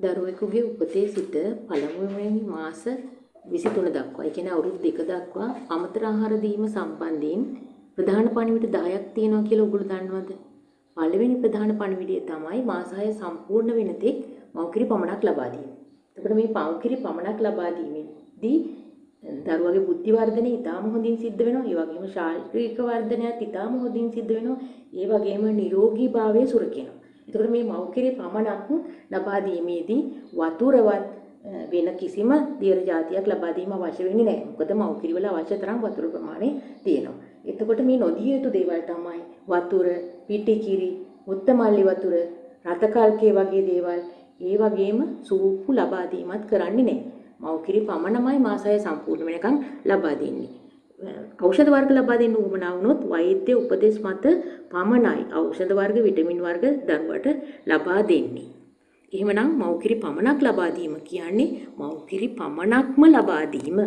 දරුවෙකුගේ උපතේ සිට පළමුවෙනි මාස 23 දක්වා, ඒ කියන්නේ අවුරුදු 2 දක්වා අමතර ආහාර දීම සම්බන්ධයෙන් ප්‍රධාන පණිවිඩ 10ක් තියෙනවා කියලා ඔයගොල්ලෝ දන්නවද? පළවෙනි ප්‍රධාන පණිවිඩය තමයි මාස 6 සම්පූර්ණ වෙන තෙක් මව්කිරි පමණක් ලබා දීම. එතකොට මේ මව්කිරි පමණක් ලබා දීමේදී දරුවගේ බුද්ධි වර්ධනය ඉතාම හොඳින් සිද්ධ වෙනවා. ඒ වගේම ශාරීරික වර්ධනයත් ඉතාම හොඳින් සිද්ධ වෙනවා. ඒ වගේම නිරෝගීභාවය සුරකිනවා. එතකොට මේ මව්කිරි පමණක් ලබා දීමේදී වතුරවත් වෙන කිසිම දියර જાතියක් ලබා දීම අවශ්‍ය වෙන්නේ නැහැ. මොකද මව්කිරි වල අවශ්‍ය තරම් වතුර ප්‍රමාණය තියෙනවා. එතකොට මේ නොදිය යුතු දේවල් තමයි වතුර, පිටිකිරි, මුත්තමල්ලි වතුර, රතකල්කේ වගේ දේවල්. ඒ වගේම සූප්පු ලබා දීමත් කරන්නේ නැහැ. මව්කිරි පමණමයි මාස 6 සම්පූර්ණ වෙනකන් ලබා දෙන්නේ. ඖෂධ වර්ග ලබා දෙන්න උවමනා වුණොත් වෛද්‍ය උපදෙස් මත පමණයි ඖෂධ වර්ග, විටමින් වර්ග දරුවට ලබා දෙන්නේ. එහෙමනම් මව්කිරි පමණක් ලබා දීම කියන්නේ මව්කිරි පමණක්ම ලබා දීම.